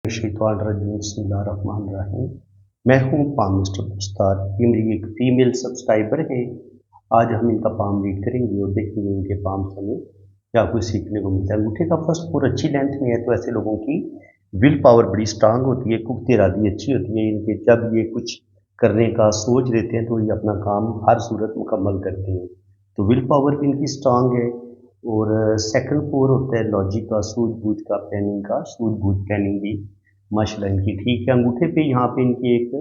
बिस्मिल्लाहिर्रहमानिर्रहीम। मैं हूँ पाम मिस्टर मुश्ताक। ये मेरी एक फ़ीमेल सब्सक्राइबर है। आज हम इनका पाम रीड करेंगे और देखेंगे इनके पाम से हमें क्या कुछ सीखने को मिलता है। अंगूठे का फर्स्ट और अच्छी लेंथ में है तो ऐसे लोगों की विल पावर बड़ी स्ट्रांग होती है, कुख्त इरादी अच्छी होती है इनके। जब ये कुछ करने का सोच लेते हैं तो ये अपना काम हर सूरत मुकम्मल करते हैं। तो विल पावर भी इनकी स्ट्रांग है। और सेकंड कोर होता है लॉजिक का, सूझबूझ का, प्लानिंग का। सूझबूझ प्लानिंग भी माशाल्लाह इनकी ठीक है। अंगूठे पे यहाँ पे इनकी एक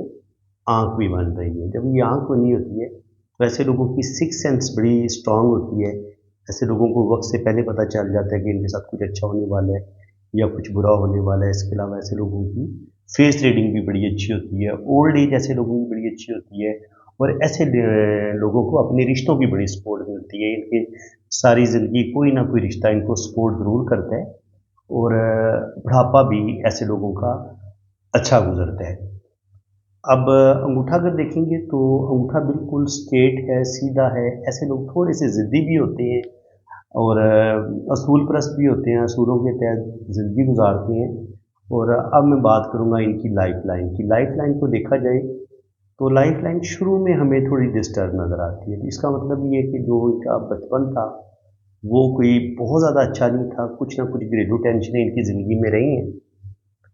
आँख भी बन रही है। जब ये आँख बनी होती है तो ऐसे लोगों की सिक्स सेंस बड़ी स्ट्रांग होती है। ऐसे लोगों को वक्त से पहले पता चल जाता है कि इनके साथ कुछ अच्छा होने वाला है या कुछ बुरा होने वाला है। इसके अलावा ऐसे लोगों की फेस रीडिंग भी बड़ी अच्छी होती है। ओल्ड एज ऐसे लोगों की बड़ी अच्छी होती है। और ऐसे लोगों को अपने रिश्तों की बड़ी सपोर्ट मिलती है। इनके सारी ज़िंदगी कोई ना कोई रिश्ता इनको सपोर्ट ज़रूर करता है। और बुढ़ापा भी ऐसे लोगों का अच्छा गुजरता है। अब अंगूठा अगर देखेंगे तो अंगूठा बिल्कुल स्ट्रेट है, सीधा है। ऐसे लोग थोड़े से ज़िद्दी भी होते हैं और असूल परस्त भी होते हैं, असूलों के तहत ज़िंदगी गुजारते हैं। और अब मैं बात करूँगा इनकी लाइफ लाइन की। लाइफ लाइन को देखा जाए तो लाइफ लाइन शुरू में हमें थोड़ी डिस्टर्ब नज़र आती है। इसका मतलब ये है कि जो इनका बचपन था वो कोई बहुत ज़्यादा अच्छा नहीं था। कुछ ना कुछ घरेलू टेंशनें इनकी ज़िंदगी में रही हैं,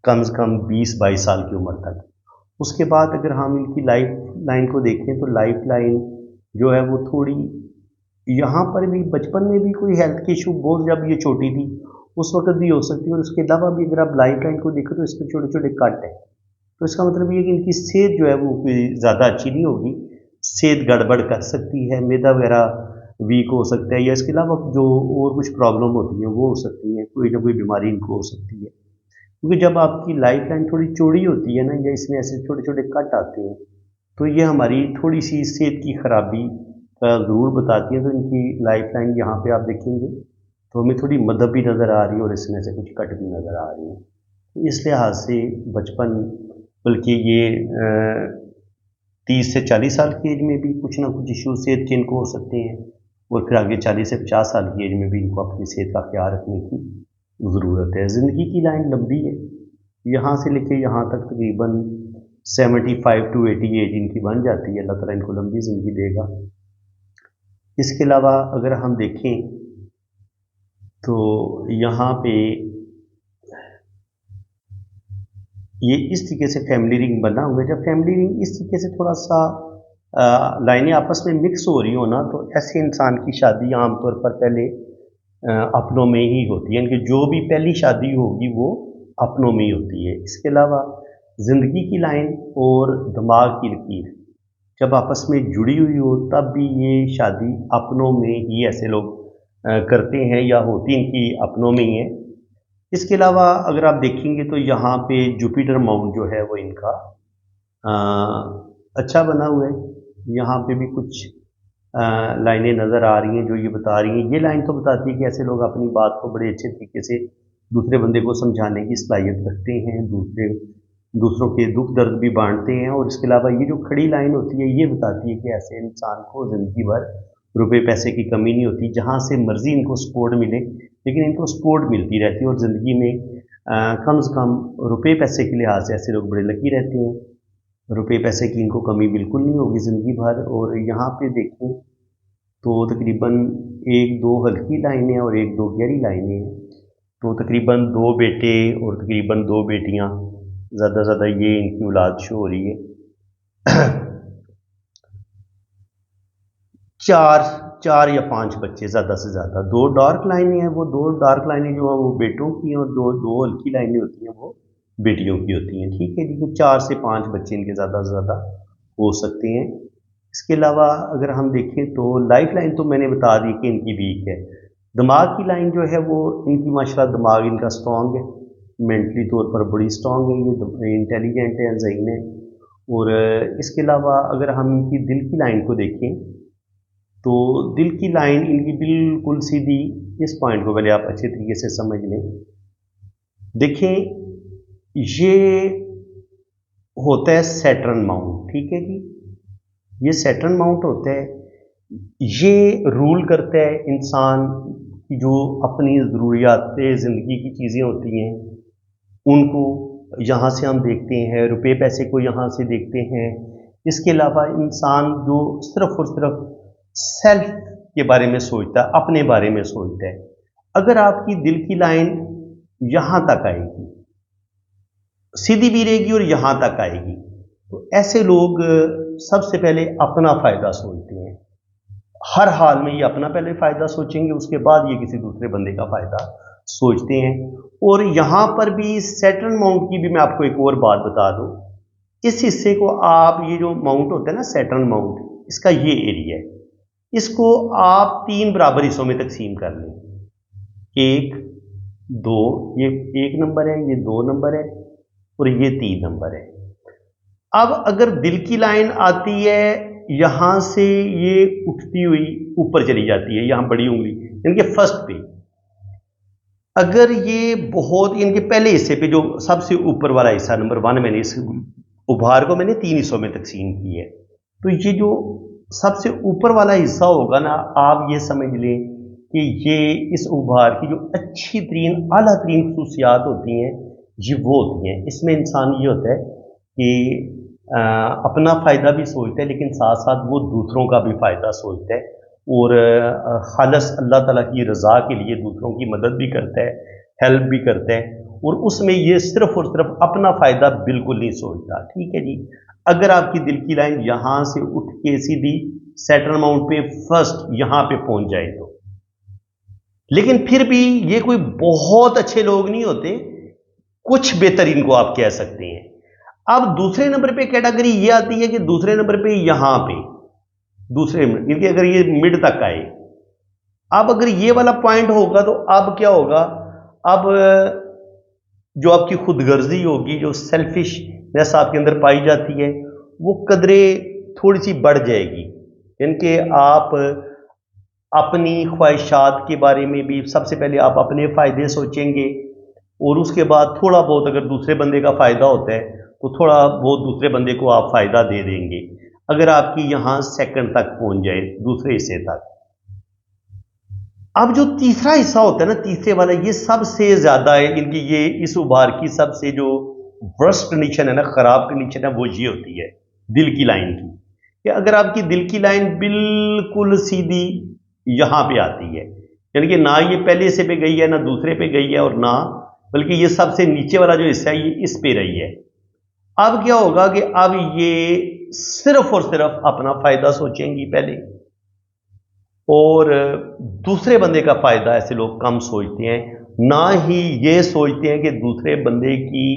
कम से कम 20-22 साल की उम्र तक। उसके बाद अगर हम इनकी लाइफ लाइन को देखें तो लाइफ लाइन जो है वो थोड़ी, यहाँ पर भी बचपन में भी कोई हेल्थ के इशू, बहुत जब ये छोटी थी उस वक्त भी हो सकती है। और उसके अलावा भी अगर आप लाइफ लाइन को देखें तो इसमें छोटे छोटे कट हैं। तो इसका मतलब ये है कि इनकी सेहत जो है वो कोई ज़्यादा अच्छी नहीं होगी। सेहत गड़बड़ कर सकती है, मैदा वगैरह वीक हो सकता है, या इसके अलावा जो और कुछ प्रॉब्लम होती है वो हो सकती है, कोई ना कोई बीमारी इनको हो सकती है। क्योंकि जब आपकी लाइफ लाइन थोड़ी चौड़ी होती है ना, या इसमें ऐसे छोटे छोटे कट आते हैं, तो ये हमारी थोड़ी सी सेहत की खराबी का ज़रूर बताती है। तो इनकी लाइफ लाइन यहाँ पे आप देखेंगे तो हमें थोड़ी मदद भी नज़र आ रही है और इसमें से कुछ कट भी नज़र आ रही है। तो इस लिहाज से बचपन, बल्कि ये 30 से 40 साल की एज में भी कुछ ना कुछ इशू सेहत के इनको हो सकते हैं। और फिर आगे 40 से 50 साल की एज में भी इनको अपनी सेहत का ख्याल रखने की ज़रूरत है। ज़िंदगी की लाइन लंबी है, यहाँ से लेके यहाँ तक तकरीबन 75 to 80 एज इनकी बन जाती है। अल्लाह ताला इनको लंबी ज़िंदगी देगा। इसके अलावा अगर हम देखें तो यहाँ पे ये इस तरीके से फैमिली रिंग बना हुआ है। जब फैमिली रिंग इस तरीके से थोड़ा सा लाइनें आपस में मिक्स हो रही हो ना, तो ऐसे इंसान की शादी आमतौर पर पहले अपनों में ही होती है। इनकी जो भी पहली शादी होगी वो अपनों में ही होती है। इसके अलावा ज़िंदगी की लाइन और दिमाग की लकीर जब आपस में जुड़ी हुई हो तब भी ये शादी अपनों में ही ऐसे लोग करते हैं, या होती इनकी अपनों में ही है। इसके अलावा अगर आप देखेंगे तो यहाँ पे जुपिटर माउंट जो है वो इनका अ, अच्छा बना हुआ है। यहाँ पे भी कुछ लाइनें नज़र आ रही हैं जो ये बता रही हैं। ये लाइन तो बताती है कि ऐसे लोग अपनी बात को बड़े अच्छे तरीके से दूसरे बंदे को समझाने की सलाहियत रखते हैं, दूसरों के दुख दर्द भी बांटते हैं। और इसके अलावा ये जो खड़ी लाइन होती है ये बताती है कि ऐसे इंसान को ज़िंदगी भर रुपए पैसे की कमी नहीं होती। जहाँ से मर्ज़ी इनको सपोर्ट मिले, लेकिन इनको सपोर्ट मिलती रहती है। और ज़िंदगी में कम से कम रुपए पैसे के लिहाज से ऐसे लोग बड़े लकी रहते हैं। रुपए पैसे की इनको कमी बिल्कुल नहीं होगी ज़िंदगी भर। और यहाँ पे देखें तो तकरीबन 1-2 हल्की लाइनें और 1-2 गहरी लाइनें हैं। तो तकरीबन 2 बेटे और तकरीबन 2 बेटियाँ, ज़्यादा ज़्यादा ये इनकी औलाद शो हो रही है। 4 4 या 5 बच्चे ज़्यादा से ज़्यादा। 2 डार्क लाइनें हैं, वो 2 डार्क लाइनें जो हैं वो बेटों की हैं, और 2 हल्की लाइनें होती हैं वो बेटियों की होती हैं। ठीक है जी, तो 4 से 5 बच्चे इनके ज़्यादा से ज़्यादा हो सकते हैं। इसके अलावा अगर हम देखें तो लाइफ लाइन तो मैंने बता दी कि इनकी वीक है। दिमाग की लाइन जो है वो इनकी माशाल्लाह दिमाग इनका स्ट्रॉन्ग है, मेंटली तौर पर बड़ी स्ट्रॉन्ग है, ये इंटेलिजेंट है, ज़हीन है। और इसके अलावा अगर हम इनकी दिल की लाइन को देखें तो दिल की लाइन इनकी बिल्कुल सीधी। इस पॉइंट को पहले आप अच्छे तरीके से समझ लें। देखें, ये होता है सैटर्न माउंट, ठीक है जी। ये सैटर्न माउंट होता है, ये रूल करता है इंसान की जो अपनी ज़रूरियात ज़िंदगी की चीज़ें होती हैं उनको। यहाँ से हम देखते हैं, रुपए पैसे को यहाँ से देखते हैं। इसके अलावा इंसान जो सिर्फ और सिर्फ सेल्फ के बारे में सोचता है, अपने बारे में सोचता है, अगर आपकी दिल की लाइन यहाँ तक आएगी, सीधी भी रहेगी और यहाँ तक आएगी, तो ऐसे लोग सबसे पहले अपना फ़ायदा सोचते हैं। हर हाल में ये अपना पहले फ़ायदा सोचेंगे, उसके बाद ये किसी दूसरे बंदे का फ़ायदा सोचते हैं। और यहाँ पर भी सेटल माउंट की भी मैं आपको एक और बात बता दूँ। इस हिस्से को आप, ये जो माउंट होता है ना सेटल माउंट, इसका ये एरिया है, इसको आप 3 बराबर हिस्सों में तकसीम कर लें। 1, 2, ये 1 नंबर है, ये 2 नंबर है और ये 3 नंबर है। अब अगर दिल की लाइन आती है यहां से, ये उठती हुई ऊपर चली जाती है, यहां बड़ी उंगली इनके फर्स्ट पे, अगर ये बहुत इनके पहले हिस्से पे जो सबसे ऊपर वाला हिस्सा नंबर 1, मैंने इस उभार को मैंने 3 हिस्सों में तकसीम की है, तो ये जो सबसे ऊपर वाला हिस्सा होगा ना, आप ये समझ लें कि ये इस उभार की जो अच्छी तरीन आला तरीन खसूसियात होती हैं, ये वो होती हैं। इसमें इंसान ये होता है कि अपना फ़ायदा भी सोचता है, लेकिन साथ साथ वो दूसरों का भी फ़ायदा सोचता है और खालिस अल्लाह ताला की रज़ा के लिए दूसरों की मदद भी करता है, हेल्प भी करता है, और उसमें ये सिर्फ और सिर्फ अपना फ़ायदा बिल्कुल नहीं सोचता। ठीक है जी। अगर आपकी दिल की लाइन यहाँ से उठ के सीधी सेटल माउंट पे फर्स्ट यहाँ पे पहुँच जाए तो, लेकिन फिर भी ये कोई बहुत अच्छे लोग नहीं होते, कुछ बेहतरीन को आप कह सकते हैं। अब दूसरे नंबर पे कैटेगरी ये आती है कि दूसरे नंबर पे यहां पे दूसरे इनके अगर ये मिड तक आए, अब अगर ये वाला पॉइंट होगा तो अब क्या होगा, अब जो आपकी खुदगर्जी होगी, जो सेल्फिशनेस आपके अंदर पाई जाती है, वो कदरे थोड़ी सी बढ़ जाएगी। इनके आप अपनी ख्वाहिशात के बारे में भी सबसे पहले आप अपने फ़ायदे सोचेंगे, और उसके बाद थोड़ा बहुत अगर दूसरे बंदे का फ़ायदा होता है तो थोड़ा बहुत दूसरे बंदे को आप फ़ायदा दे देंगे, अगर आपकी यहाँ सेकंड तक पहुँच जाए, दूसरे हिस्से तक। अब जो तीसरा हिस्सा होता है ना, तीसरे वाला, ये सबसे ज़्यादा है इनकी, ये इस उभार की सबसे जो वर्स्ट कंडीशन है ना, ख़राब कंडीशन है, वो ये होती है दिल की लाइन की, कि अगर आपकी दिल की लाइन बिल्कुल सीधी यहाँ पे आती है, यानी कि ना ये पहले हिस्से पे गई है, ना दूसरे पे गई है, और ना बल्कि ये सबसे नीचे वाला जो हिस्सा है ये इस पे रही है। अब क्या होगा कि अब ये सिर्फ और सिर्फ अपना फ़ायदा सोचेंगी पहले, और दूसरे बंदे का फ़ायदा ऐसे लोग कम सोचते हैं, ना ही ये सोचते हैं कि दूसरे बंदे की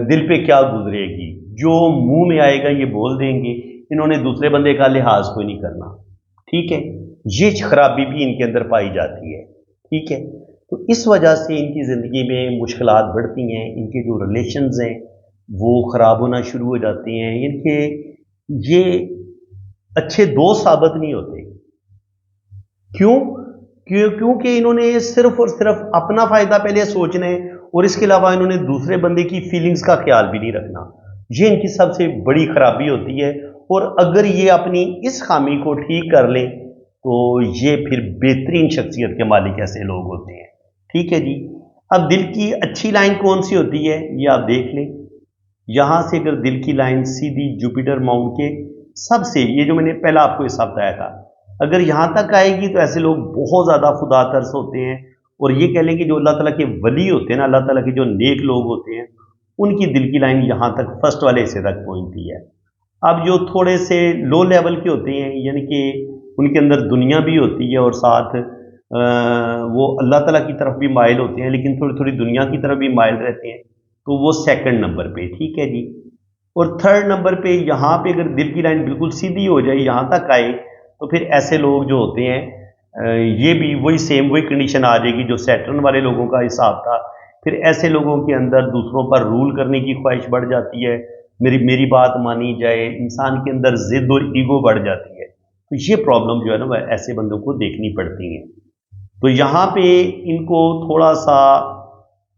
दिल पे क्या गुजरेगी, जो मुंह में आएगा ये बोल देंगे, इन्होंने दूसरे बंदे का लिहाज कोई नहीं करना। ठीक है, ये खराबी भी इनके अंदर पाई जाती है। ठीक है, तो इस वजह से इनकी ज़िंदगी में मुश्किलात बढ़ती हैं, इनके जो रिलेशंस हैं वो ख़राब होना शुरू हो जाते हैं, इनके ये अच्छे दोस्त साबित नहीं होते। क्योंकि इन्होंने सिर्फ और सिर्फ अपना फ़ायदा पहले सोचना है, और इसके अलावा इन्होंने दूसरे बंदे की फीलिंग्स का ख्याल भी नहीं रखना। ये इनकी सबसे बड़ी खराबी होती है, और अगर ये अपनी इस खामी को ठीक कर लें तो ये फिर बेहतरीन शख्सियत के मालिक ऐसे लोग होते हैं। ठीक है जी। अब दिल की अच्छी लाइन कौन सी होती है ये आप देख लें। यहाँ से अगर दिल की लाइन सीधी जुपिटर माउंट के सबसे, ये जो मैंने पहला आपको हिस्सा बताया था, अगर यहाँ तक आएगी तो ऐसे लोग बहुत ज़्यादा खुदा तरस होते हैं, और ये कह लें कि जो अल्लाह ताला के वली होते हैं ना, अल्लाह ताला के जो नेक लोग होते हैं, उनकी दिल की लाइन यहाँ तक फर्स्ट वाले हिस्से तक पहुँचती है। अब जो थोड़े से लो लेवल के होते हैं, यानी कि उनके अंदर दुनिया भी होती है और साथ वो अल्लाह ताला की तरफ भी माइल होते हैं, लेकिन थोड़ी थोड़ी दुनिया की तरफ भी माइल रहते हैं, तो वो सेकंड नंबर पे। ठीक है जी। और थर्ड नंबर पे यहाँ पे अगर दिल की लाइन बिल्कुल सीधी हो जाए, यहाँ तक आए, तो फिर ऐसे लोग जो होते हैं ये भी वही सेम वही कंडीशन आ जाएगी जो सैटर्न वाले लोगों का हिसाब था। फिर ऐसे लोगों के अंदर दूसरों पर रूल करने की ख्वाहिश बढ़ जाती है, मेरी बात मानी जाए, इंसान के अंदर जिद और ईगो बढ़ जाती है। तो ये प्रॉब्लम जो है ना वह ऐसे बंदों को देखनी पड़ती है। तो यहाँ पे इनको थोड़ा सा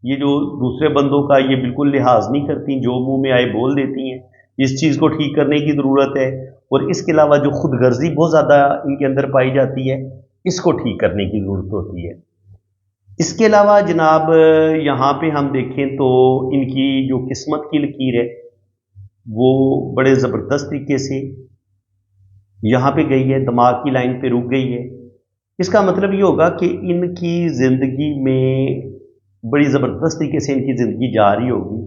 ये जो दूसरे बंदों का ये बिल्कुल लिहाज नहीं करती, जो मुंह में आए बोल देती हैं, इस चीज़ को ठीक करने की ज़रूरत है। और इसके अलावा जो खुदगर्जी बहुत ज़्यादा इनके अंदर पाई जाती है, इसको ठीक करने की ज़रूरत होती है। اس کے علاوہ جناب یہاں پہ ہم دیکھیں تو ان کی جو قسمت کی لکیر ہے وہ بڑے زبردست طریقے سے یہاں پہ گئی ہے، دماغ کی لائن پہ رک گئی ہے۔ اس کا مطلب یہ ہوگا کہ ان کی زندگی میں بڑی زبردست طریقے سے ان کی زندگی جا رہی ہوگی۔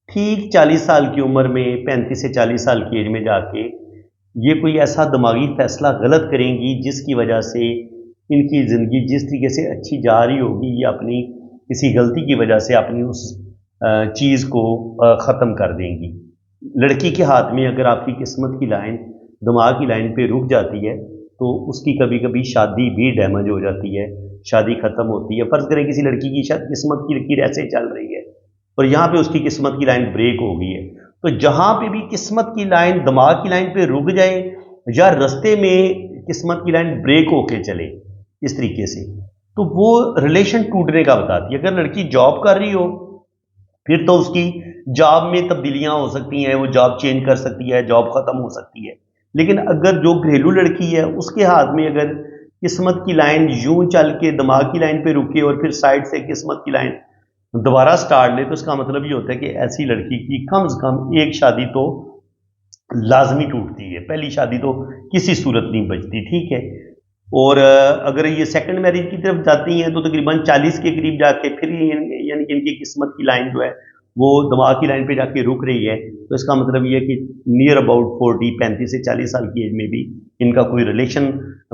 ٹھیک 40 سال کی عمر میں، 35 سے 40 سال کی ایج میں جا کے یہ کوئی ایسا دماغی فیصلہ غلط کریں گی جس کی وجہ سے ان کی زندگی جس طریقے سے اچھی جا رہی ہوگی یہ اپنی کسی غلطی کی وجہ سے اپنی اس چیز کو ختم کر دیں گی۔ لڑکی کے ہاتھ میں اگر آپ کی قسمت کی لائن دماغ کی لائن پہ رک جاتی ہے تو اس کی کبھی کبھی شادی بھی ڈیمیج ہو جاتی ہے، شادی ختم ہوتی ہے۔ فرض کریں کسی لڑکی کی قسمت کی لکیر ایسے چل رہی ہے اور یہاں پہ اس کی قسمت کی لائن بریک ہو گئی ہے، تو جہاں پہ بھی قسمت کی لائن دماغ کی لائن پہ رک جائے یا رستے میں قسمت کی لائن بریک ہو کے چلے اس طریقے سے، تو وہ ریلیشن ٹوٹنے کا بتاتی ہے۔ اگر لڑکی جاب کر رہی ہو پھر تو اس کی جاب میں تبدیلیاں ہو سکتی ہیں، وہ جاب چینج کر سکتی ہے، جاب ختم ہو سکتی ہے۔ لیکن اگر جو گھریلو لڑکی ہے اس کے ہاتھ میں اگر قسمت کی لائن یوں چل کے دماغ کی لائن پہ رکے اور پھر سائڈ سے قسمت کی لائن دوبارہ سٹارٹ لے تو اس کا مطلب یہ ہوتا ہے کہ ایسی لڑکی کی کم از کم ایک شادی تو لازمی ٹوٹتی ہے، پہلی شادی تو کسی صورت نہیں بچتی، ٹھیک ہے۔ اور اگر یہ سیکنڈ میرج کی طرف جاتی ہیں تو تقریباً 40 کے قریب جا کے پھر یعنی کہ ان کی قسمت کی لائن جو ہے وہ دماغ کی لائن پہ جا کے رک رہی ہے، تو اس کا مطلب یہ ہے کہ نیئر اباؤٹ 35 سے 40 سال کی ایج میں بھی ان کا کوئی ریلیشن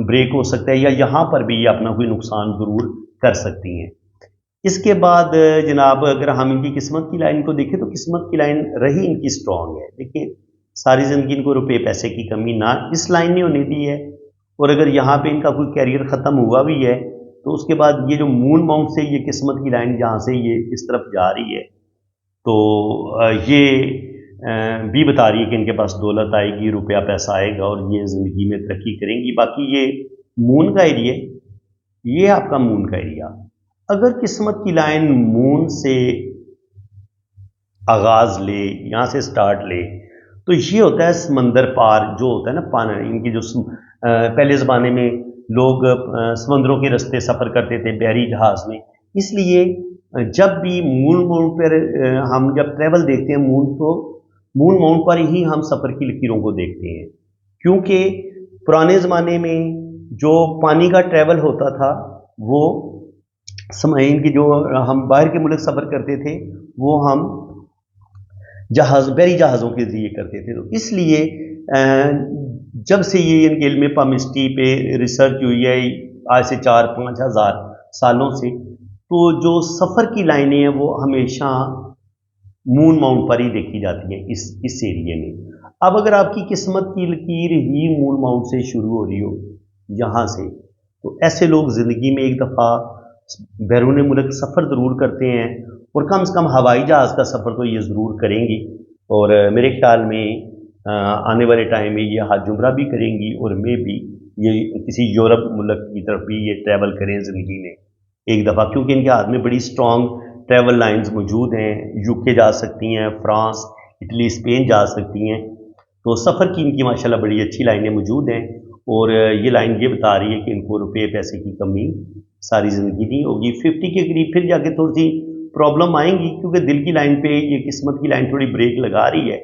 بریک ہو سکتا ہے یا یہاں پر بھی یہ اپنا کوئی نقصان ضرور کر سکتی ہیں۔ اس کے بعد جناب اگر ہم ان کی قسمت کی لائن کو دیکھیں تو قسمت کی لائن رہی ان کی سٹرونگ ہے، دیکھیں ساری زندگی ان کو روپے پیسے کی کمی نہ اس لائن نے ہونے دی ہے، اور اگر یہاں پہ ان کا کوئی کیریئر ختم ہوا بھی ہے تو اس کے بعد یہ جو مون ماؤنٹ سے یہ قسمت کی لائن جہاں سے یہ اس طرف جا رہی ہے تو یہ بھی بتا رہی ہے کہ ان کے پاس دولت آئے گی، روپیہ پیسہ آئے گا اور یہ زندگی میں ترقی کریں گی۔ باقی یہ مون کا ایریا، یہ آپ کا مون کا ایریا، اگر قسمت کی لائن مون سے آغاز لے، یہاں سے سٹارٹ لے تو یہ ہوتا ہے سمندر پار جو ہوتا ہے نا پانی، ان کی جو پہلے زمانے میں لوگ سمندروں کے رستے سفر کرتے تھے بحری جہاز میں، اس لیے جب بھی مون پر ہم جب ٹریول دیکھتے ہیں مون ماؤنٹ پر ہی ہم سفر کی لکیروں کو دیکھتے ہیں، کیونکہ پرانے زمانے میں جو پانی کا ٹریول ہوتا تھا وہ سمعین کی جو ہم باہر کے ملک سفر کرتے تھے وہ ہم بحری جہازوں کے ذریعے کرتے تھے، تو اس لیے جب سے یہ ان کے علم پامسٹری پہ ریسرچ ہوئی ہے آج سے 4-5 ہزار سالوں سے، تو جو سفر کی لائنیں ہیں وہ ہمیشہ مون ماؤنٹ پر ہی دیکھی جاتی ہیں اس ایریے میں۔ اب اگر آپ کی قسمت کی لکیر ہی مون ماؤنٹ سے شروع ہو رہی ہو یہاں سے، تو ایسے لوگ زندگی میں ایک دفعہ بیرون ملک سفر ضرور کرتے ہیں، اور کم سے کم ہوائی جہاز کا سفر تو یہ ضرور کریں گی، اور میرے خیال میں آنے والے ٹائم میں یہ حج عمرہ بھی کریں گی، اور میں بھی یہ کسی یورپ ملک کی طرف بھی یہ ٹریول کریں زندگی میں ایک دفعہ، کیونکہ ان کے ہاتھ میں بڑی سٹرونگ ٹریول لائنز موجود ہیں، UK جا سکتی ہیں، فرانس، اٹلی، اسپین جا سکتی ہیں، تو سفر کی ان کی ماشاءاللہ بڑی اچھی لائنیں موجود ہیں، اور یہ لائن یہ بتا رہی ہے کہ ان کو روپے پیسے کی کمی ساری زندگی نہیں ہوگی۔ 50 کے قریب پھر جا کے تھوڑی سی پرابلم آئیں گی، کیونکہ دل کی لائن پہ یہ قسمت کی لائن تھوڑی بریک لگا رہی ہے،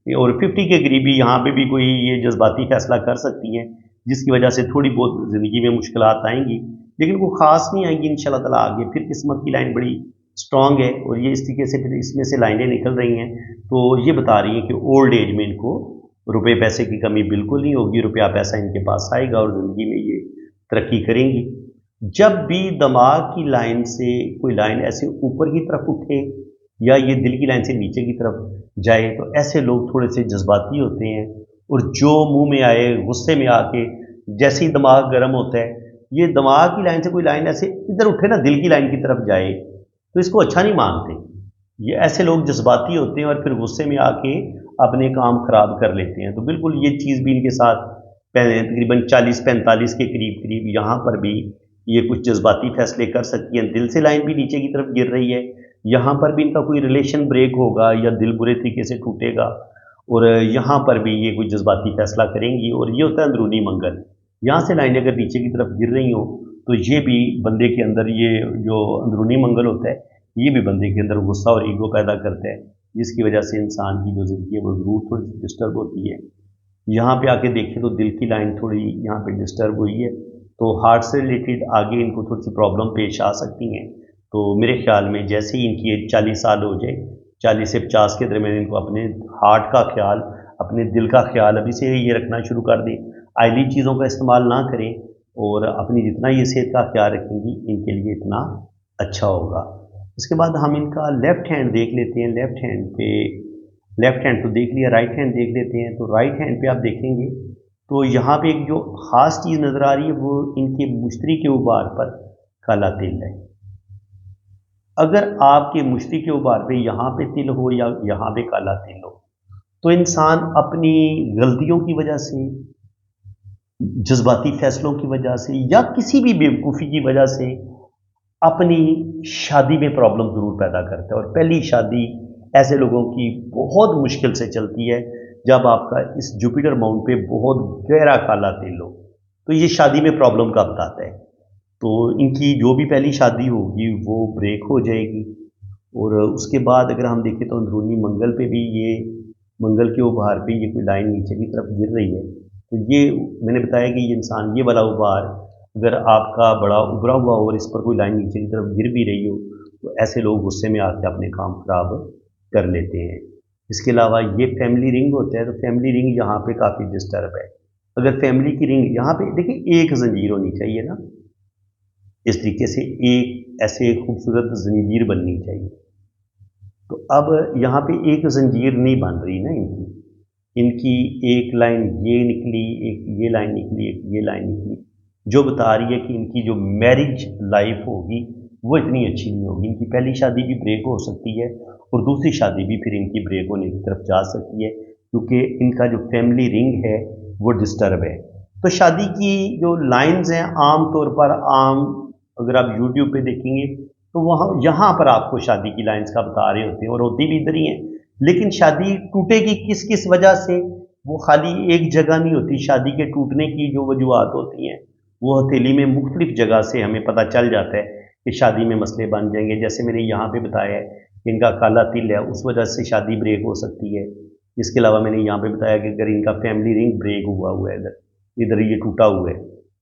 اور 50 کے قریب بھی یہاں پہ بھی کوئی یہ جذباتی فیصلہ کر سکتی ہیں جس کی وجہ سے تھوڑی بہت زندگی میں مشکلات آئیں گی، لیکن وہ خاص نہیں آئیں گی انشاءاللہ تعالیٰ آگے۔ پھر قسمت کی لائن بڑی سٹرونگ ہے، اور یہ اس طریقے سے پھر اس میں سے لائنیں نکل رہی ہیں، تو یہ بتا رہی ہیں کہ اولڈ ایج میں ان کو روپے پیسے کی کمی بالکل نہیں ہوگی، روپیہ پیسہ ان کے پاس آئے گا اور زندگی میں یہ ترقی کریں گی۔ جب بھی دماغ کی لائن سے کوئی لائن ایسے اوپر کی طرف اٹھے یا یہ دل کی لائن سے نیچے کی طرف جائے تو ایسے لوگ تھوڑے سے جذباتی ہوتے ہیں، اور جو منہ میں آئے غصے میں آ کے جیسے ہی دماغ گرم ہوتا ہے، یہ دماغ کی لائن سے کوئی لائن ایسے ادھر اٹھے نا دل کی لائن کی طرف جائے تو اس کو اچھا نہیں مانتے، یہ ایسے لوگ جذباتی ہوتے ہیں اور پھر غصے میں آ کے اپنے کام خراب کر لیتے ہیں۔ تو بالکل یہ چیز بھی ان کے ساتھ تقریباً 40-45 کے قریب یہاں پر بھی یہ کچھ جذباتی فیصلے کر سکتی ہیں، دل سے لائن بھی نیچے کی طرف گر رہی ہے، یہاں پر بھی ان کا کوئی ریلیشن بریک ہوگا یا دل برے طریقے سے ٹوٹے گا، اور یہاں پر بھی یہ کوئی جذباتی فیصلہ کریں گی، اور یہ ہوتا ہے اندرونی منگل۔ یہاں سے لائنیں اگر نیچے کی طرف گر رہی ہوں तो ये भी बंदे के अंदर, ये जो अंदरूनी मंगल होता है, ये भी बंदे के अंदर गुस्सा और ईगो पैदा करता है, जिसकी वजह से इंसान की जो ज़िंदगी है वो ज़रूर थोड़ी डिस्टर्ब होती है। यहाँ पे आके देखें तो दिल की लाइन थोड़ी यहाँ पे डिस्टर्ब हुई है, तो हार्ट से रिलेटेड आगे इनको थोड़ी सी प्रॉब्लम पेश आ सकती हैं। तो मेरे ख्याल में जैसे ही इनकी एज 40 साल हो जाए, 40 से 50 के दरमियान, इनको अपने हार्ट का ख्याल, अपने दिल का ख्याल अभी से ये रखना शुरू कर दें। आयली चीज़ों का इस्तेमाल ना करें और अपनी जितना ये सेहत का ख्याल रखेंगी, इनके लिए इतना अच्छा होगा। इसके बाद हम इनका लेफ़्ट हैंड देख लेते हैं। लेफ़्ट हैंड तो देख लिया, राइट हैंड देख लेते हैं। तो राइट हैंड पे आप देखेंगे तो यहाँ पे एक जो ख़ास चीज़ नज़र आ रही है, वो इनके मुश्तरी के उबार पर काला तिल है। अगर आपके मुश्तरी के उबार पे यहाँ पे तिल हो या यहाँ पे काला तिल हो, तो इंसान अपनी गलतियों की वजह से, जज्बाती फैसलों की वजह से या किसी भी बेवकूफ़ी की वजह से अपनी शादी में प्रॉब्लम ज़रूर पैदा करता है। और पहली शादी ऐसे लोगों की बहुत मुश्किल से चलती है जब आपका इस जुपिटर माउंट पे बहुत गहरा काला तिल हो, तो ये शादी में प्रॉब्लम का बताता है। तो इनकी जो भी पहली शादी होगी वो ब्रेक हो जाएगी। और उसके बाद अगर हम देखें तो अंदरूनी मंगल पे भी, ये मंगल के उभार पे ये कोई लाइन नीचे की तरफ गिर रही है। तो ये मैंने बताया कि ये इंसान, ये वाला उभार अगर आपका बड़ा उभरा हुआ हो और इस पर कोई लाइन नीचे की तरफ गिर भी रही हो, तो ऐसे लोग गुस्से में आके अपने काम खराब कर लेते हैं। इसके अलावा ये फैमिली रिंग होता है, तो फैमिली रिंग यहाँ पे काफ़ी डिस्टर्ब है। अगर फैमिली की रिंग यहाँ पे देखिए, एक जंजीर होनी चाहिए ना, इस तरीके से एक ऐसे खूबसूरत जंजीर बननी चाहिए। तो अब यहाँ पे एक जंजीर नहीं बन रही ना इनकी एक लाइन ये निकली, एक ये लाइन निकली, एक ये लाइन निकली, जो बता रही है कि इनकी जो मैरिज लाइफ होगी वो इतनी अच्छी नहीं होगी। इनकी पहली शादी भी ब्रेक हो सकती है और दूसरी शादी भी फिर इनकी ब्रेक होने की तरफ जा सकती है, क्योंकि इनका जो फैमिली रिंग है वो डिस्टर्ब है। तो शादी की जो लाइंस हैं, आम तौर पर अगर आप यूट्यूब पे देखेंगे तो वहाँ यहाँ पर आपको शादी की लाइंस का बता रहे होते हैं, और होती भी इधर ही हैं। लेकिन शादी टूटेगी किस किस वजह से, वो खाली एक जगह नहीं होती। शादी के टूटने की जो वजूहत होती हैं वो हथेली में मुख्तलिफ जगह से हमें पता चल जाता है कि शादी में मसले बन जाएंगे। जैसे मैंने यहाँ पे बताया है कि इनका काला तिल है, उस वजह से शादी ब्रेक हो सकती है। इसके अलावा मैंने यहाँ पे बताया कि अगर इनका फैमिली रिंग ब्रेक हुआ हुआ है, इधर ये टूटा हुआ है,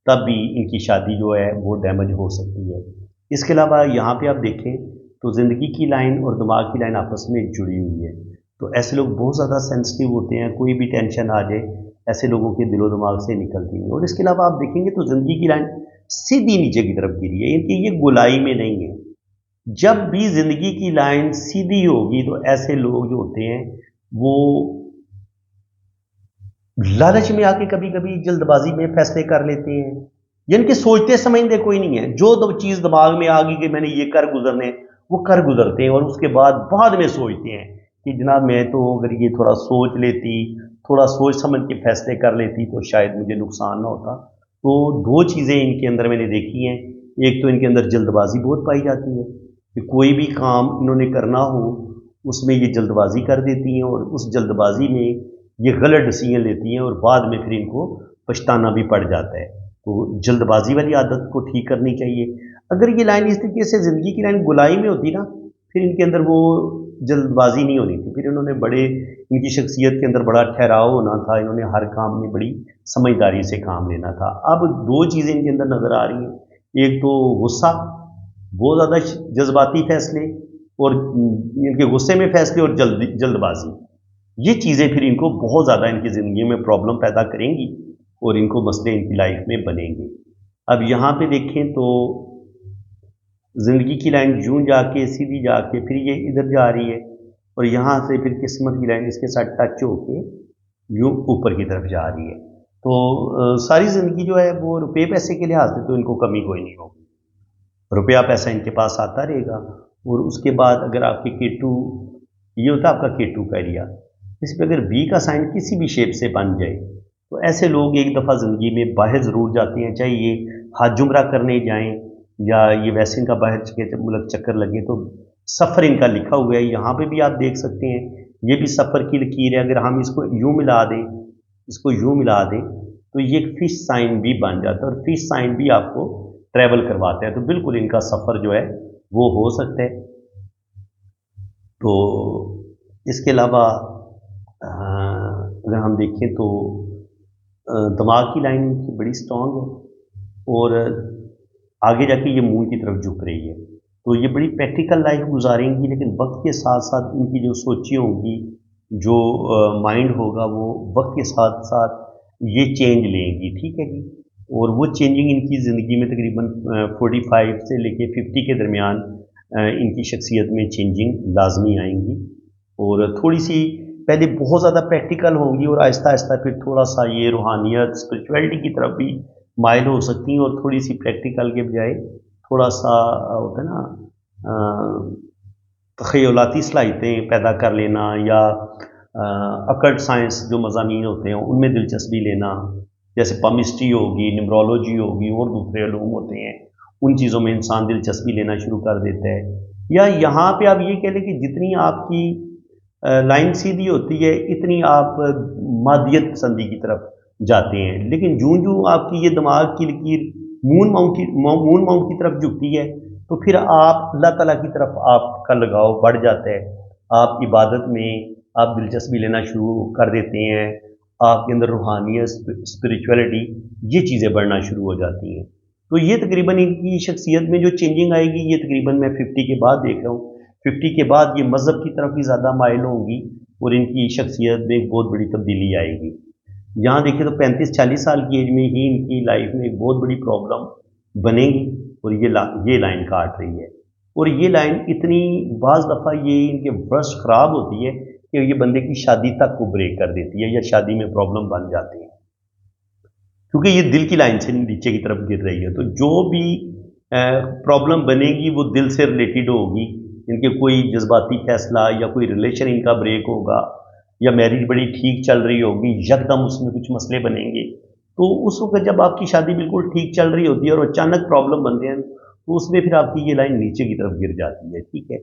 तब भी इनकी शादी जो है वो डैमेज हो सकती है। इसके अलावा यहाँ पे आप देखें तो ज़िंदगी की लाइन और दिमाग की लाइन आपस में जुड़ी हुई है। तो ऐसे लोग बहुत ज़्यादा सेंसिटिव होते हैं, कोई भी टेंशन आ जाए ऐसे लोगों के दिलो दिमाग से निकलती है। और इसके अलावा आप देखेंगे तो ज़िंदगी की लाइन सीधी नीचे की तरफ गिरी है, इनकी ये गोलाई में नहीं है। जब भी ज़िंदगी की लाइन सीधी होगी तो ऐसे लोग जो होते हैं वो लालच में आके कभी कभी जल्दबाजी में फैसले कर लेते हैं, यानी कि सोचते समझते कोई नहीं है। जो चीज़ दिमाग में आ गई कि मैंने ये कर गुजरने, वो कर गुजरते हैं, और उसके बाद में सोचते हैं कि जनाब मैं तो अगर ये थोड़ा सोच लेती, थोड़ा सोच समझ के फैसले कर लेती तो शायद मुझे नुकसान ना होता। तो दो चीज़ें इनके अंदर मैंने देखी हैं। एक तो इनके अंदर जल्दबाजी बहुत पाई जाती है कि कोई भी काम इन्होंने करना हो उसमें ये जल्दबाजी कर देती हैं, और उस जल्दबाजी में ये गलत डिसीजन लेती हैं और बाद में फिर इनको पछताना भी पड़ जाता है। तो जल्दबाजी वाली आदत को ठीक करनी चाहिए। अगर ये लाइन इस तरीके से ज़िंदगी की लाइन गुलाई में होती ना, फिर इनके अंदर वो जल्दबाजी नहीं होनी थी, फिर इन्होंने इनकी शख्सियत के अंदर बड़ा ठहराव होना था, इन्होंने हर काम में बड़ी समझदारी से काम लेना था। अब दो चीज़ें इनके अंदर नज़र आ रही हैं, एक तो गुस्सा, बहुत ज़्यादा जज्बाती फैसले, और इनके गुस्से में फैसले और जल्दबाजी, ये चीज़ें फिर इनको बहुत ज़्यादा इनकी ज़िंदगी में प्रॉब्लम पैदा करेंगी और इनको मसले इनकी लाइफ में बनेंगे। अब यहाँ पे देखें तो ज़िंदगी की लाइन यूं जाके सीधी जाके फिर ये इधर जा रही है, और यहाँ से फिर किस्मत की लाइन इसके साथ टच होके यूं ऊपर की तरफ जा रही है। तो सारी ज़िंदगी जो है वो रुपये पैसे के लिहाज से तो इनको कमी कोई नहीं होगी, रुपया पैसा इनके पास आता रहेगा। और उसके बाद अगर आपके केटू, ये होता है आपका केटू का एरिया, इस पर अगर बी का साइन किसी भी शेप से बन जाए तो ऐसे लोग एक दफ़ा ज़िंदगी में बाहर ज़रूर जाते हैं, चाहे ये हज उम्रा करने जाएं या ये वैसे इनका बाहर के मुल्क चक्कर लगे तो सफ़र इनका लिखा हुआ है। यहाँ पे भी आप देख सकते हैं, ये भी सफ़र की लकीर है। अगर हम इसको यूँ मिला दें, इसको यूँ मिला दें तो ये फिश साइन भी बन जाता है, और फिश साइन भी आपको ٹریول کرواتے ہیں تو بالکل ان کا سفر جو ہے وہ ہو سکتا ہے۔ تو اس کے علاوہ اگر ہم دیکھیں تو دماغ کی لائن کی بڑی سٹرانگ ہے اور آگے جا کے یہ مون کی طرف جھک رہی ہے، تو یہ بڑی پریکٹیکل لائف گزاریں گی، لیکن وقت کے ساتھ ساتھ ان کی جو سوچی ہوں گی، جو مائنڈ ہوگا وہ وقت کے ساتھ ساتھ یہ چینج لیں گی، ٹھیک ہے جی۔ اور وہ چینجنگ ان کی زندگی میں تقریباً 45 سے لے کے 50 کے درمیان ان کی شخصیت میں چینجنگ لازمی آئیں گی، اور تھوڑی سی پہلے بہت زیادہ پریکٹیکل ہوں گی اور آہستہ آہستہ پھر تھوڑا سا یہ روحانیت اسپرچویلٹی کی طرف بھی مائل ہو سکتی ہیں، اور تھوڑی سی پریکٹیکل کے بجائے تھوڑا سا ہوتا ہے نا تخیلاتی صلاحیتیں پیدا کر لینا، یا اکلٹ سائنس جو مضامین ہوتے ہیں ان میں دلچسپی لینا، جیسے پامسٹری ہوگی، نیمرولوجی ہوگی اور دوسرے علوم ہوتے ہیں، ان چیزوں میں انسان دلچسپی لینا شروع کر دیتا ہے۔ یا یہاں پہ آپ یہ کہہ لیں کہ جتنی آپ کی لائن سیدھی ہوتی ہے اتنی آپ مادیت پسندی کی طرف جاتے ہیں، لیکن جوں جوں آپ کی یہ دماغ کی لکیر مون ماؤنٹ کی طرف جھکتی ہے تو پھر آپ اللہ تعالیٰ کی طرف آپ کا لگاؤ بڑھ جاتا ہے، آپ عبادت میں آپ دلچسپی لینا شروع کر دیتے ہیں، آپ کے اندر روحانیت اسپرچویلٹی یہ چیزیں بڑھنا شروع ہو جاتی ہیں۔ تو یہ تقریباً ان کی شخصیت میں جو چینجنگ آئے گی یہ تقریباً میں 50 کے بعد دیکھ رہا ہوں، 50 کے بعد یہ مذہب کی طرف بھی زیادہ مائل ہوں گی اور ان کی شخصیت میں ایک بہت بڑی تبدیلی آئے گی۔ یہاں دیکھیں تو 35-40 سال کی ایج میں ہی ان کی لائف میں ایک بہت بڑی پرابلم بنے گی، اور یہ لائن کاٹ رہی ہے، اور یہ لائن اتنی بعض دفعہ یہ ان کے ورس خراب ہوتی ہے کہ یہ بندے کی شادی تک کو بریک کر دیتی ہے، یا شادی میں پرابلم بن جاتے ہیں، کیونکہ یہ دل کی لائن سے نیچے کی طرف گر رہی ہے۔ تو جو بھی پرابلم بنے گی وہ دل سے ریلیٹڈ ہوگی، ان کے کوئی جذباتی فیصلہ یا کوئی ریلیشن ان کا بریک ہوگا، یا میرج بڑی ٹھیک چل رہی ہوگی، یکدم اس میں کچھ مسئلے بنیں گے، تو اس وقت جب آپ کی شادی بالکل ٹھیک چل رہی ہوتی ہے اور اچانک پرابلم بنتے ہیں تو اس میں پھر آپ کی یہ لائن نیچے کی طرف گر جاتی ہے، ٹھیک ہے۔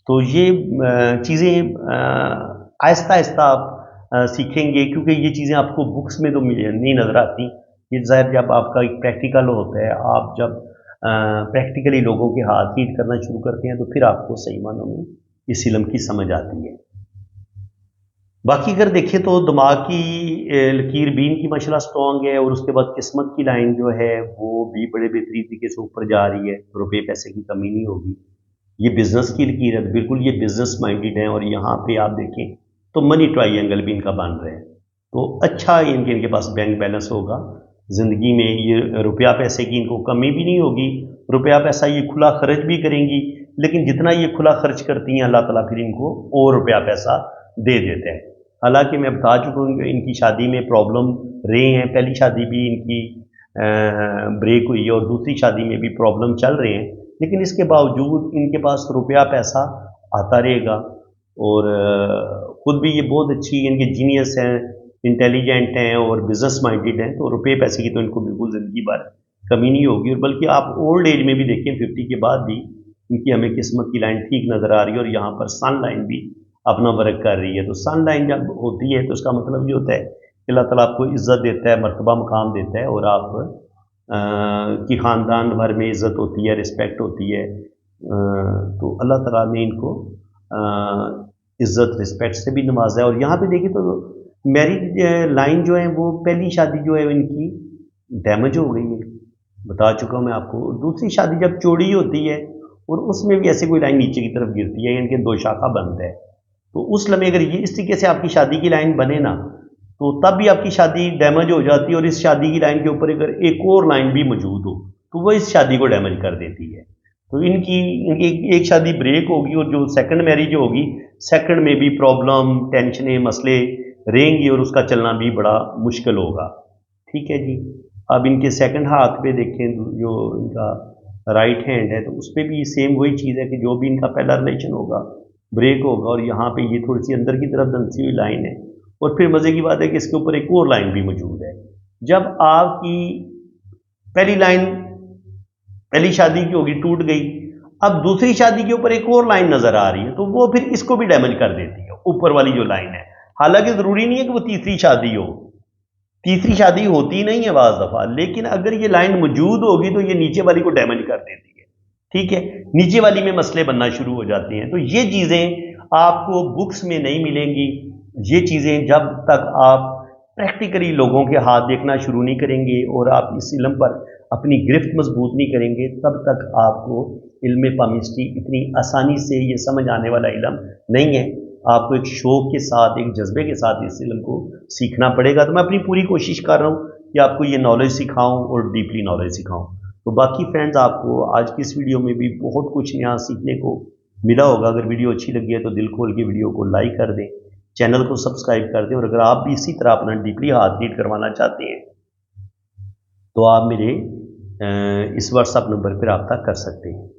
تو یہ چیزیں آہستہ آہستہ آپ سیکھیں گے، کیونکہ یہ چیزیں آپ کو بکس میں تو نہیں نظر آتی، یہ ظاہر جب آپ کا ایک پریکٹیکل ہوتا ہے، آپ جب پریکٹیکلی لوگوں کے ہاتھ ہیٹ کرنا شروع کرتے ہیں تو پھر آپ کو صحیح معنوں میں اس علم کی سمجھ آتی ہے۔ باقی اگر دیکھیں تو دماغ کی لکیر بھی ان کی ماشاءاللہ سٹرانگ ہے، اور اس کے بعد قسمت کی لائن جو ہے وہ بھی بڑے بہترین طریقے سے اوپر جا رہی ہے، روپے پیسے کی کمی نہیں ہوگی۔ یہ بزنس کی لکیر ہے، بالکل یہ بزنس مائنڈیڈ ہیں، اور یہاں پہ آپ دیکھیں تو منی ٹرائی اینگل بھی ان کا بن رہا ہے، تو اچھا ان کے پاس بینک بیلنس ہوگا زندگی میں، یہ روپیہ پیسے کی ان کو کمی بھی نہیں ہوگی، روپیہ پیسہ یہ کھلا خرچ بھی کریں گی، لیکن جتنا یہ کھلا خرچ کرتی ہیں اللہ تعالیٰ پھر ان کو اور روپیہ پیسہ دے دیتے ہیں۔ حالانکہ میں بتا چکا ہوں کہ ان کی شادی میں پرابلم رہے ہیں، پہلی شادی بھی ان کی بریک ہوئی ہے اور دوسری شادی میں بھی پرابلم چل رہے ہیں، لیکن اس کے باوجود ان کے پاس روپیہ پیسہ آتا رہے گا، اور خود بھی یہ بہت اچھی ان کے جینیس ہیں، انٹیلیجنٹ ہیں اور بزنس مائنڈیڈ ہیں، تو روپے پیسے کی تو ان کو بالکل زندگی بھر کمی نہیں ہوگی، اور بلکہ آپ اولڈ ایج میں بھی دیکھیں 50 کے بعد بھی ان کی ہمیں قسمت کی لائن ٹھیک نظر آ رہی ہے، اور یہاں پر سن لائن بھی اپنا ورک کر رہی ہے۔ تو سن لائن جب ہوتی ہے تو اس کا مطلب یہ ہوتا ہے کہ اللہ تعالیٰ آپ کو عزت دیتا ہے، مرتبہ مقام دیتا ہے، اور آپ کی خاندان بھر میں عزت ہوتی ہے، رسپیکٹ ہوتی ہے، تو اللہ تعالیٰ نے ان کو عزت رسپیکٹ سے بھی نوازا ہے۔ اور یہاں پہ دیکھیں تو میرج لائن جو ہے وہ پہلی شادی جو ہے ان کی ڈیمیج ہو گئی ہے، بتا چکا ہوں میں آپ کو۔ دوسری شادی جب چوڑی ہوتی ہے اور اس میں بھی ایسے کوئی لائن نیچے کی طرف گرتی ہے، ان کے دو شاخہ بنتا ہے، تو اس لمحے اگر یہ اس طریقے سے آپ کی شادی کی لائن بنے نا تو تب بھی آپ کی شادی ڈیمیج ہو جاتی ہے، اور اس شادی کی لائن کے اوپر اگر ایک اور لائن بھی موجود ہو تو وہ اس شادی کو ڈیمیج کر دیتی ہے۔ تو ان کی ایک شادی بریک ہوگی، اور جو سیکنڈ میرج ہوگی سیکنڈ میں بھی پرابلم، ٹینشنیں، مسئلے رہیں گی، اور اس کا چلنا بھی بڑا مشکل ہوگا، ٹھیک ہے جی۔ اب ان کے سیکنڈ ہاتھ پہ دیکھیں جو ان کا رائٹ ہینڈ ہے تو اس پہ بھی سیم وہی چیز ہے کہ جو بھی ان کا پہلا ریلیشن ہوگا بریک ہوگا، اور یہاں پہ یہ تھوڑی سی اندر کی طرف دھنسی ہوئی لائن ہے، اور پھر مزے کی بات ہے کہ اس کے اوپر ایک اور لائن بھی موجود ہے۔ جب آپ کی پہلی لائن پہلی شادی کی ہوگی ٹوٹ گئی، اب دوسری شادی کے اوپر ایک اور لائن نظر آ رہی ہے، تو وہ پھر اس کو بھی ڈیمیج کر دیتی ہے، اوپر والی جو لائن ہے، حالانکہ ضروری نہیں ہے کہ وہ تیسری شادی ہو، तीसरी शादी होती नहीं है बाज़ दफ़ा, लेकिन अगर ये लाइन मौजूद होगी तो ये नीचे वाली को डैमेज कर देती है। ठीक है, नीचे वाली में मसले बनना शुरू हो जाते हैं। तो ये चीज़ें आपको बुक्स में नहीं मिलेंगी। ये चीज़ें जब तक आप प्रैक्टिकली लोगों के हाथ देखना शुरू नहीं करेंगे और आप इस इल्म पर अपनी गिरफ्त मजबूत नहीं करेंगे, तब तक आपको इल्म पामिस्ट्री इतनी आसानी से ये समझ आने वाला इल्म नहीं है। आपको एक शौक के साथ, एक जज्बे के साथ इस इल्म को सीखना पड़ेगा। तो मैं अपनी पूरी कोशिश कर रहा हूँ कि आपको ये नॉलेज सिखाऊं और डीपली नॉलेज सिखाऊं। तो बाकी फ्रेंड्स, आपको आज की इस वीडियो में भी बहुत कुछ यहाँ सीखने को मिला होगा। अगर वीडियो अच्छी लगी है तो दिल खोल के वीडियो को लाइक कर दें, चैनल को सब्सक्राइब कर दें, और अगर आप भी इसी तरह अपना डीपली हाथ रीड करवाना चाहते हैं तो आप मेरे इस व्हाट्सएप नंबर पर रब्ता कर सकते हैं।